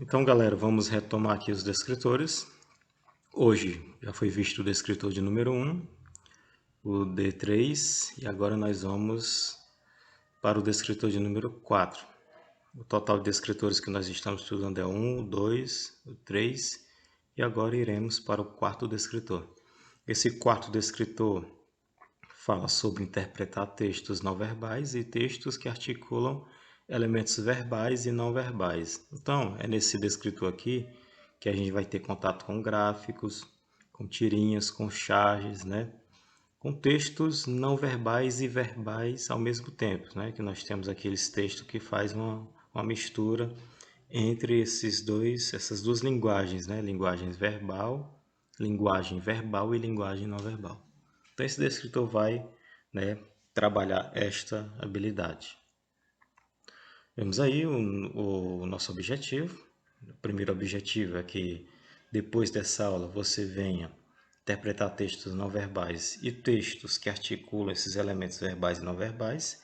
Então, galera, vamos retomar aqui os descritores. Hoje já foi visto o descritor de número 1, o D3, e agora nós vamos para o descritor de número 4. O total de descritores que nós estamos estudando é o 1, o 2, o 3, e agora iremos para o quarto descritor. Esse quarto descritor fala sobre interpretar textos não verbais e textos que articulam elementos verbais e não verbais. Então, é nesse descritor aqui que a gente vai ter contato com gráficos, com tirinhas, com charges, né? Com textos não verbais e verbais ao mesmo tempo, né? Que nós temos aqueles textos que faz uma mistura entre essas duas linguagens, né? Linguagem verbal e linguagem não verbal. Então, esse descritor vai, né, trabalhar esta habilidade. Vemos aí o nosso objetivo. O primeiro objetivo é que depois dessa aula você venha interpretar textos não verbais e textos que articulam esses elementos verbais e não verbais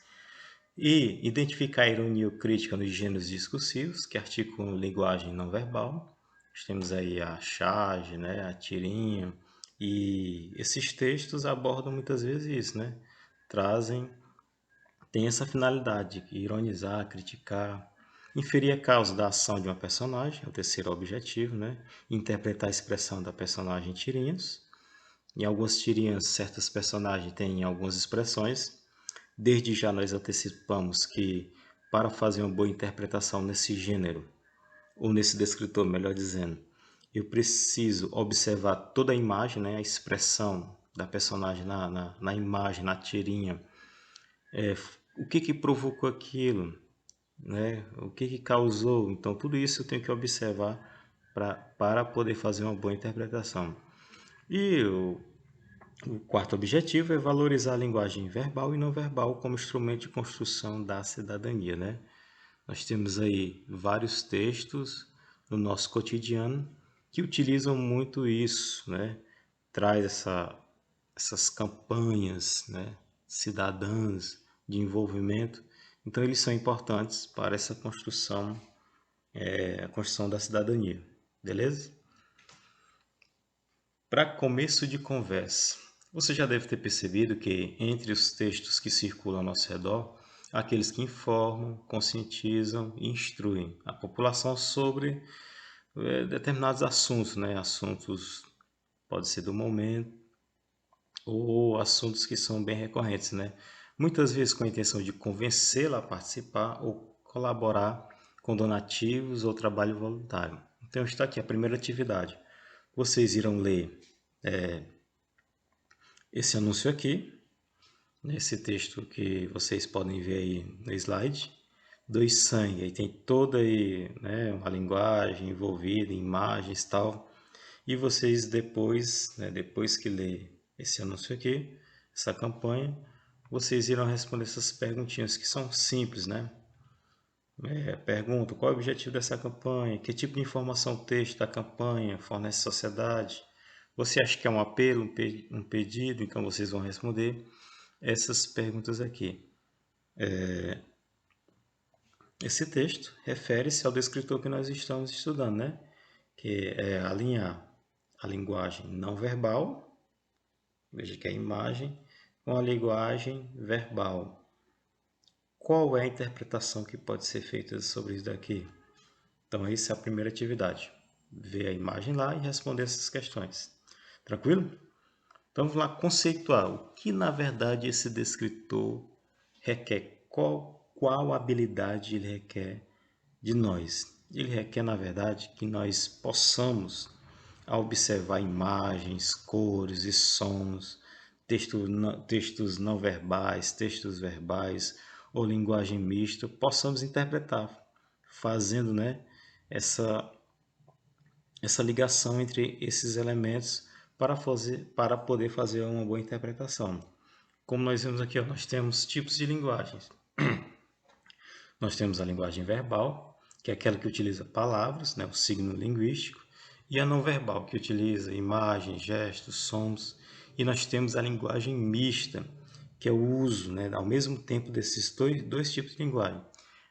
e identificar a ironia ou crítica nos gêneros discursivos que articulam linguagem não verbal. Nós temos aí a charge, né, a tirinha, e esses textos abordam muitas vezes isso, né? Tem essa finalidade de ironizar, criticar, inferir a causa da ação de uma personagem, é o terceiro objetivo, né? Interpretar a expressão da personagem em tirinhas. Em algumas tirinhas, certas personagens têm algumas expressões. Desde já nós antecipamos que para fazer uma boa interpretação nesse gênero, ou nesse descritor, melhor dizendo, eu preciso observar toda a imagem, né? A expressão da personagem na imagem, na tirinha. O que provocou aquilo, né? O que causou. Então, tudo isso eu tenho que observar para poder fazer uma boa interpretação. E o quarto objetivo é valorizar a linguagem verbal e não verbal como instrumento de construção da cidadania, né? Nós temos aí vários textos no nosso cotidiano que utilizam muito isso, né? Traz essas campanhas, né? Cidadãs de envolvimento. Então, eles são importantes para essa construção, a construção da cidadania, beleza? Para começo de conversa, você já deve ter percebido que entre os textos que circulam ao nosso redor, há aqueles que informam, conscientizam e instruem a população sobre determinados assuntos, né? Assuntos pode ser do momento ou assuntos que são bem recorrentes, né? Muitas vezes com a intenção de convencê-la a participar ou colaborar com donativos ou trabalho voluntário. Então está aqui a primeira atividade. Vocês irão ler esse anúncio aqui, nesse texto que vocês podem ver aí no slide. Doe sangue, aí tem toda aí, né, uma linguagem envolvida, imagens e tal. E vocês depois, né, depois que ler esse anúncio aqui, essa campanha, vocês irão responder essas perguntinhas que são simples, né? Pergunta, qual é o objetivo dessa campanha? Que tipo de informação o texto da campanha fornece à sociedade? Você acha que é um apelo, um pedido? Então vocês vão responder essas perguntas aqui. Esse texto refere-se ao descritor que nós estamos estudando, né? Que é alinhar a linguagem não verbal, veja que é a imagem, com a linguagem verbal. Qual é a interpretação que pode ser feita sobre isso daqui? Então, essa é a primeira atividade. Ver a imagem lá e responder essas questões. Tranquilo? Então, vamos lá conceituar o que, na verdade, esse descritor requer. Qual habilidade ele requer de nós? Ele requer, na verdade, que nós possamos, ao observar imagens, cores e sons, textos não verbais, textos verbais ou linguagem mista, possamos interpretar, fazendo, né, essa ligação entre esses elementos para poder fazer uma boa interpretação. Como nós vemos aqui, ó, nós temos tipos de linguagens. Nós temos a linguagem verbal, que é aquela que utiliza palavras, né, o signo linguístico, e a não verbal, que utiliza imagens, gestos, sons. E nós temos a linguagem mista, que é o uso, né, ao mesmo tempo desses dois tipos de linguagem,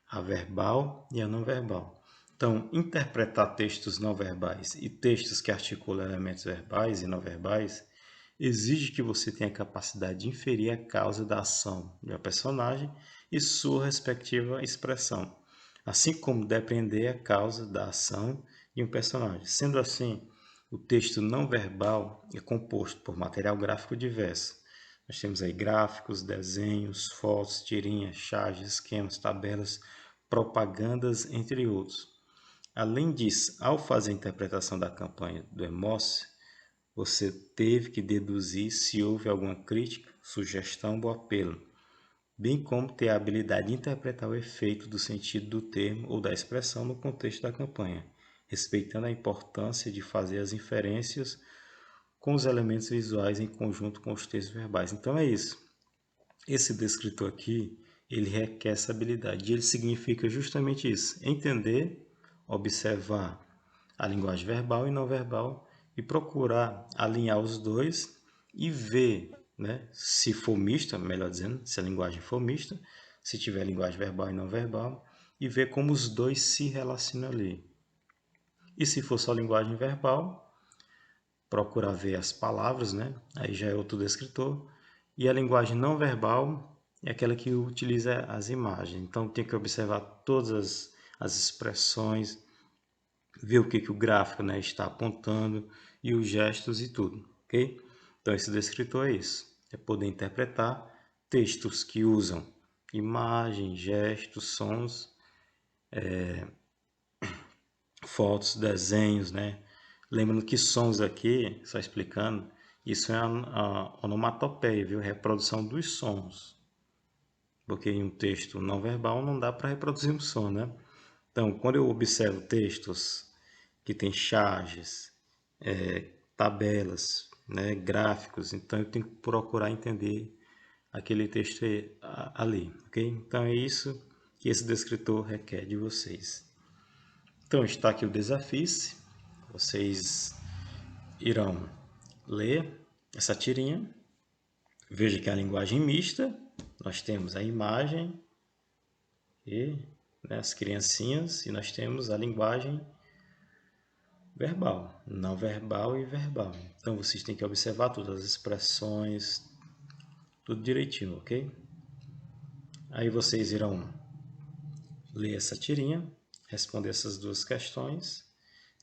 a verbal e a não verbal. Então, interpretar textos não verbais e textos que articulam elementos verbais e não verbais exige que você tenha a capacidade de inferir a causa da ação de uma personagem e sua respectiva expressão, assim como depreender a causa da ação de um personagem. Sendo assim, o texto não verbal é composto por material gráfico diverso. Nós temos aí gráficos, desenhos, fotos, tirinhas, charges, esquemas, tabelas, propagandas, entre outros. Além disso, ao fazer a interpretação da campanha do Emoce, você teve que deduzir se houve alguma crítica, sugestão ou apelo, bem como ter a habilidade de interpretar o efeito do sentido do termo ou da expressão no contexto da campanha, respeitando a importância de fazer as inferências com os elementos visuais em conjunto com os textos verbais. Então é isso. Esse descritor aqui, ele requer essa habilidade. E ele significa justamente isso: entender, observar a linguagem verbal e não verbal e procurar alinhar os dois e ver, né, se for mista, melhor dizendo, se a linguagem for mista, se tiver linguagem verbal e não verbal, e ver como os dois se relacionam ali. E se for só linguagem verbal, procurar ver as palavras, né? Aí já é outro descritor. E a linguagem não verbal é aquela que utiliza as imagens. Então tem que observar todas as expressões, ver o que o gráfico, né, está apontando e os gestos e tudo, ok? Então esse descritor é isso, é poder interpretar textos que usam imagens, gestos, sons, fotos, desenhos, né? Lembrando que sons aqui, só explicando, isso é a onomatopeia, viu? Reprodução dos sons. Porque em um texto não verbal não dá para reproduzir um som, né? Então, quando eu observo textos que tem charges, tabelas, né, gráficos, então eu tenho que procurar entender aquele texto ali, ok? Então é isso que esse descritor requer de vocês. Então está aqui o desafio. Vocês irão ler essa tirinha. Veja que é a linguagem mista. Nós temos a imagem e, né, as criancinhas, e nós temos a linguagem verbal, não verbal e verbal. Então vocês têm que observar todas as expressões, tudo direitinho, ok? Aí vocês irão ler essa tirinha, responder essas duas questões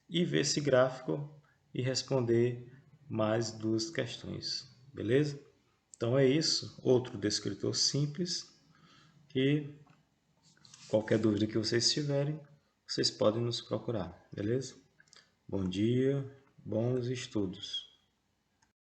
e ver esse gráfico e responder mais duas questões, beleza? Então é isso, outro descritor simples, e qualquer dúvida que vocês tiverem, vocês podem nos procurar, beleza? Bom dia, bons estudos!